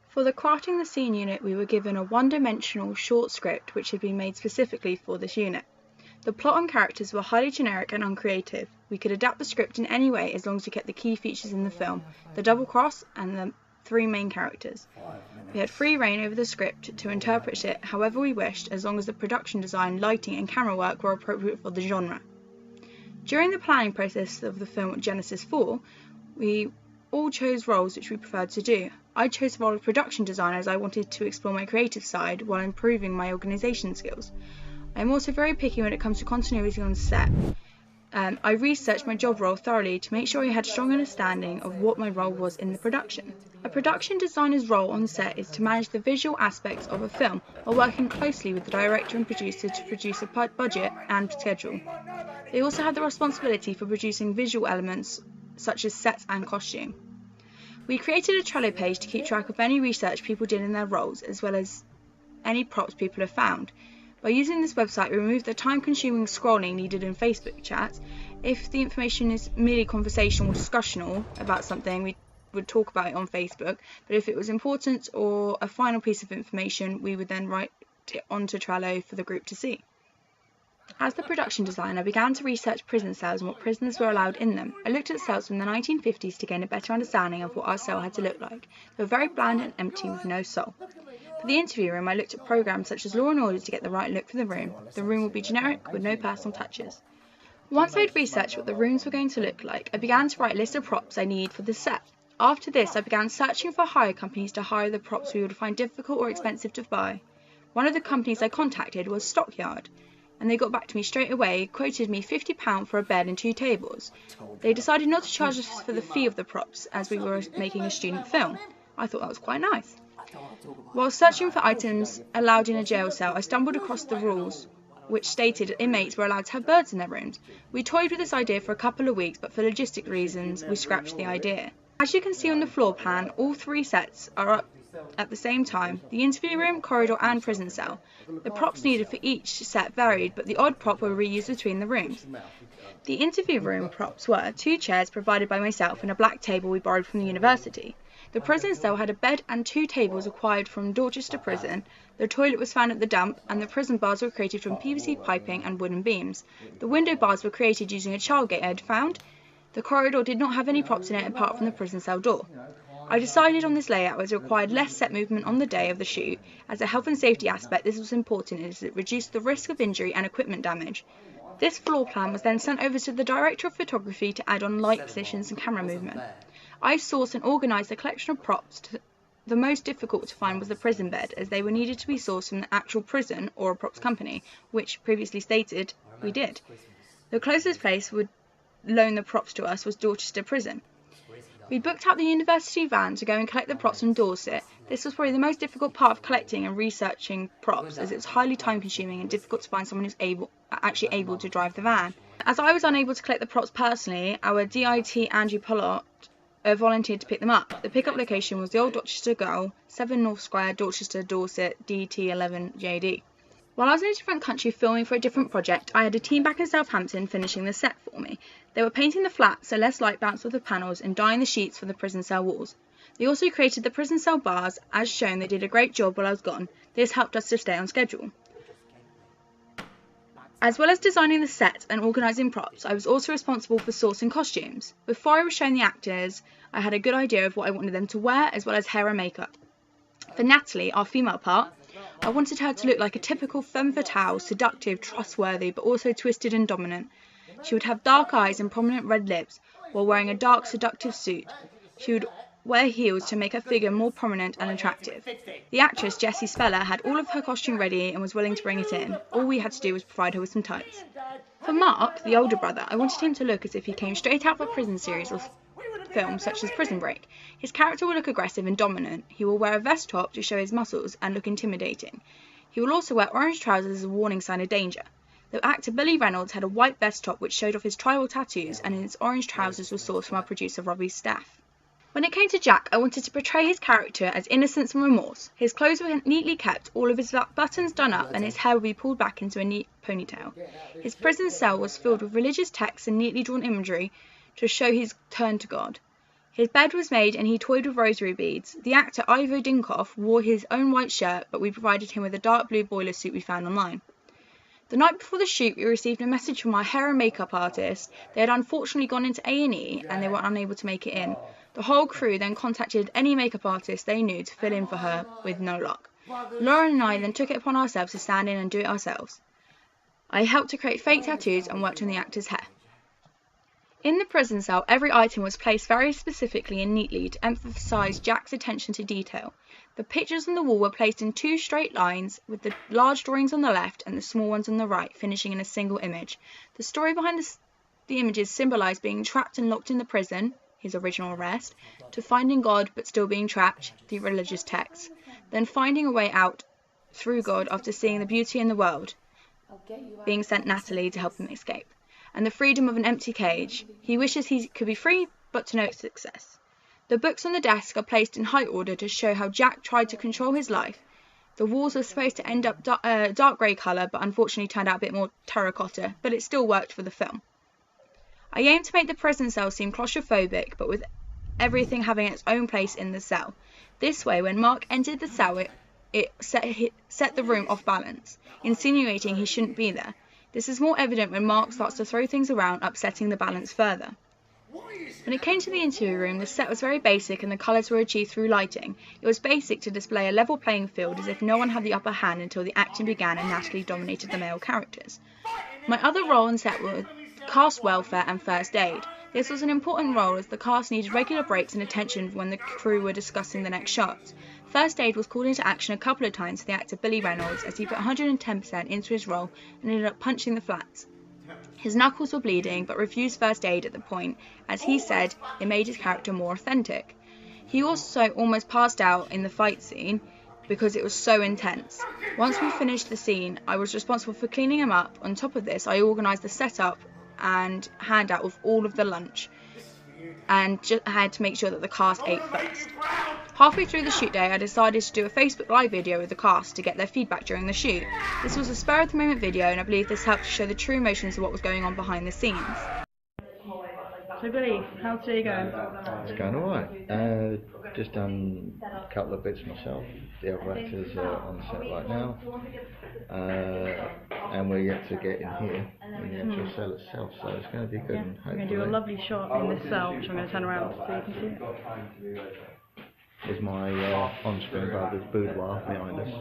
For the Crafting the Scene unit, we were given a one-dimensional short script which had been made specifically for this unit. The plot and characters were highly generic and uncreative. We could adapt the script in any way as long as we kept the key features in the film, the double cross and the three main characters. We had free rein over the script to interpret it however we wished, as long as the production design, lighting and camera work were appropriate for the genre. During the planning process of the film Genesis 4, we all chose roles which we preferred to do. I chose the role of production designer as I wanted to explore my creative side while improving my organisation skills. I am also very picky when it comes to continuity on set. I researched my job role thoroughly to make sure I had a strong understanding of what my role was in the production. A production designer's role on set is to manage the visual aspects of a film while working closely with the director and producer to produce a budget and schedule. They also have the responsibility for producing visual elements such as sets and costume. We created a Trello page to keep track of any research people did in their roles, as well as any props people have found. By using this website, we remove the time-consuming scrolling needed in Facebook chats. If the information is merely conversational or discussional about something, we would talk about it on Facebook, but if it was important or a final piece of information, we would then write it onto Trello for the group to see. As the production designer, I began to research prison cells and what prisoners were allowed in them. I looked at cells from the 1950s to gain a better understanding of what our cell had to look like. They were very bland and empty with no soul. For the interview room, I looked at programs such as Law & Order to get the right look for the room. The room would be generic with no personal touches. Once I had researched what the rooms were going to look like, I began to write a list of props I need for the set. After this, I began searching for hire companies to hire the props we would find difficult or expensive to buy. One of the companies I contacted was Stockyard, and they got back to me straight away, quoted me £50 for a bed and 2 tables. They decided not to charge us for the fee of the props, as we were making a student film. I thought that was quite nice. While searching for items allowed in a jail cell, I stumbled across the rules, which stated inmates were allowed to have birds in their rooms. We toyed with this idea for a couple of weeks, but for logistic reasons, we scrapped the idea. As you can see on the floor plan, all 3 sets are up at the same time: the interview room, corridor and prison cell. The props needed for each set varied, but the odd prop were reused between the rooms. The interview room props were 2 chairs provided by myself and a black table we borrowed from the university. The prison cell had a bed and 2 tables acquired from Dorchester Prison. The toilet was found at the dump, and the prison bars were created from PVC piping and wooden beams. The window bars were created using a child gate I had found. The corridor did not have any props in it apart from the prison cell door. I decided on this layout as it required less set movement on the day of the shoot. As a health and safety aspect, this was important as it reduced the risk of injury and equipment damage. This floor plan was then sent over to the director of photography to add on light positions and camera movement. I sourced and organised the collection of props. The most difficult to find was the prison bed, as they were needed to be sourced from the actual prison or a props company, which previously stated we did. The closest place would loan the props to us was Dorchester Prison. We booked out the university van to go and collect the props from Dorset. This was probably the most difficult part of collecting and researching props, as it was highly time consuming and difficult to find someone who's actually able to drive the van. As I was unable to collect the props personally, our DIT Andrew Pollard volunteered to pick them up. The pickup location was the Old Dorchester Girl, 7 North Square, Dorchester, Dorset, DT11JD. While I was in a different country filming for a different project, I had a team back in Southampton finishing the set for me. They were painting the flat so less light bounced off the panels and dyeing the sheets for the prison cell walls. They also created the prison cell bars. As shown, they did a great job while I was gone. This helped us to stay on schedule. As well as designing the set and organising props, I was also responsible for sourcing costumes. Before I was shown the actors, I had a good idea of what I wanted them to wear, as well as hair and makeup. For Natalie, our female part, I wanted her to look like a typical femme fatale, seductive, trustworthy, but also twisted and dominant. She would have dark eyes and prominent red lips, while wearing a dark, seductive suit. She would wear heels to make her figure more prominent and attractive. The actress, Jessie Speller, had all of her costume ready and was willing to bring it in. All we had to do was provide her with some tights. For Mark, the older brother, I wanted him to look as if he came straight out of a prison series or film such as Prison Break. His character will look aggressive and dominant. He will wear a vest top to show his muscles and look intimidating. He will also wear orange trousers as a warning sign of danger. The actor Billy Reynolds had a white vest top which showed off his tribal tattoos, and his orange trousers were sourced from our producer Robbie's staff. When it came to Jack, I wanted to portray his character as innocence and remorse. His clothes were neatly kept, all of his buttons done up, and his hair would be pulled back into a neat ponytail. His prison cell was filled with religious texts and neatly drawn imagery to show his turn to God. His bed was made and he toyed with rosary beads. The actor Ivo Dinkoff wore his own white shirt, but we provided him with a dark blue boiler suit we found online. The night before the shoot, we received a message from our hair and makeup artist. They had unfortunately gone into A&E and they were unable to make it in. The whole crew then contacted any makeup artist they knew to fill in for her, with no luck. Lauren and I then took it upon ourselves to stand in and do it ourselves. I helped to create fake tattoos and worked on the actor's hair. In the prison cell, every item was placed very specifically and neatly to emphasise Jack's attention to detail. The pictures on the wall were placed in 2 straight lines, with the large drawings on the left and the small ones on the right, finishing in a single image. The story behind the images symbolised being trapped and locked in the prison, his original arrest, to finding God but still being trapped, the religious text, then finding a way out through God after seeing the beauty in the world, being sent Natalie to help him escape, and the freedom of an empty cage. He wishes he could be free, but to no success. The books on the desk are placed in height order to show how Jack tried to control his life. The walls were supposed to end up dark grey colour, but unfortunately turned out a bit more terracotta, but it still worked for the film. I aimed to make the prison cell seem claustrophobic, but with everything having its own place in the cell. This way, when Mark entered the cell, it set the room off balance, insinuating he shouldn't be there. This is more evident when Mark starts to throw things around, upsetting the balance further. When it came to the interview room, the set was very basic and the colours were achieved through lighting. It was basic to display a level playing field, as if no one had the upper hand until the acting began and Natalie dominated the male characters. My other role on set was cast welfare and first aid. This was an important role as the cast needed regular breaks and attention when the crew were discussing the next shots. First aid was called into action a couple of times for the actor Billy Reynolds, as he put 110% into his role and ended up punching the flats. His knuckles were bleeding, but refused first aid at the point, as he said it made his character more authentic. He also almost passed out in the fight scene because it was so intense. Once we finished the scene, I was responsible for cleaning him up. On top of this, I organised the setup and handout of all of the lunch, and had to make sure that the cast ate first. Halfway through the shoot day, I decided to do a Facebook Live video with the cast to get their feedback during the shoot. This was a spur-of-the-moment video, and I believe this helped to show the true emotions of what was going on behind the scenes. So Billy, how's today going? It's going alright. Just done a couple of bits myself. The other actors are on set right now. And we're yet to get in here in the actual cell itself, so it's going to be good. Yeah, we're going to do a lovely shot in this cell, which I'm going to turn around so you can see it. There's my on-screen brother's boudoir behind us.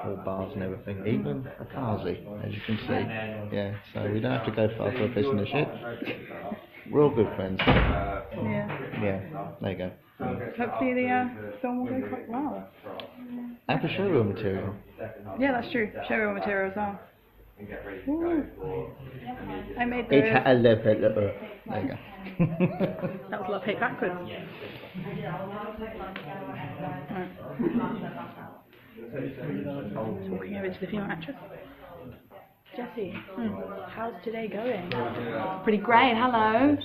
All bars and everything, even a Kazi, as you can see. Yeah, so we don't have to go far for a business ship. We're all good friends. Yeah, there you go. Hopefully the film will go quite well. And for showreel material. Yeah, that's true. Showreel material as well. Ooh. I made the... There you go. That was a lot of backwards. Walking over to the female actress. Jessie, how's today going? Pretty great, hello.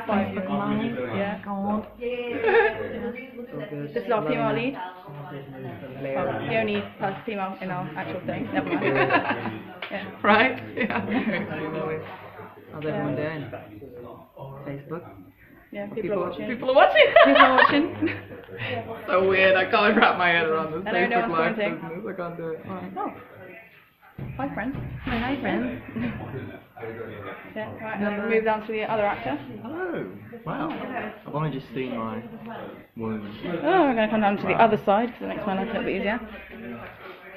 Facebook Live, yeah, go on. This is our female lead. Well, the only female in our actual thing, never mind. Yeah. Right? Yeah. How's everyone doing? Facebook? Yeah, people are watching. People are watching! People are watching. So weird, I can't wrap my head around this I know, Facebook no Live one's business, I can't do it. Oh. Hi friends. Hi friends. Yeah, right, and then we'll move down to the other actor. Hello. Wow. I've only just seen my wounds. Oh, we're going to come down to the other side because it makes my life a little bit easier.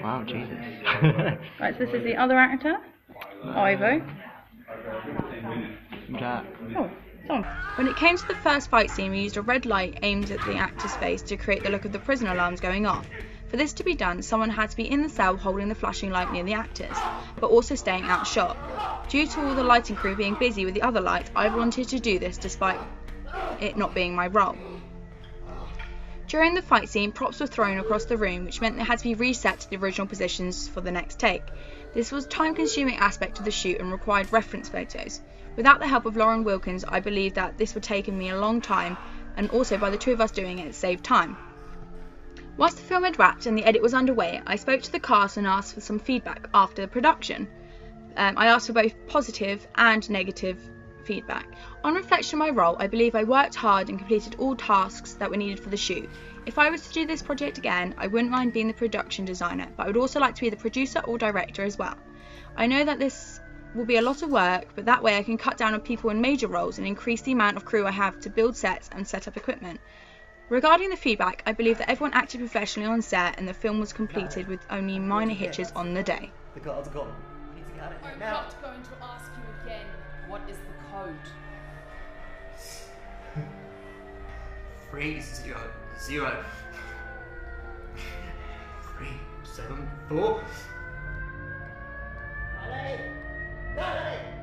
Wow, Jesus. Right, so this is the other actor, Ivo. Jack. Oh, it's on. When it came to the first fight scene, we used a red light aimed at the actor's face to create the look of the prison alarms going off. For this to be done, someone had to be in the cell holding the flashing light near the actors, but also staying out of shot. Due to all the lighting crew being busy with the other lights, I wanted to do this despite it not being my role. During the fight scene, props were thrown across the room, which meant they had to be reset to the original positions for the next take. This was a time-consuming aspect of the shoot and required reference photos. Without the help of Lauren Wilkins, I believe that this would have taken me a long time, and also by the two of us doing it saved time. Once the film had wrapped and the edit was underway, I spoke to the cast and asked for some feedback after the production. I asked for both positive and negative feedback. On reflection of my role, I believe I worked hard and completed all tasks that were needed for the shoot. If I was to do this project again, I wouldn't mind being the production designer, but I would also like to be the producer or director as well. I know that this will be a lot of work, but that way I can cut down on people in major roles and increase the amount of crew I have to build sets and set up equipment. Regarding the feedback, I believe that everyone acted professionally on set and the film was completed with only minor hitches on the day. The car's gone. We need to get out of here I'm now. not going to ask you again. What is the code? 300 374. Natalie! Natalie!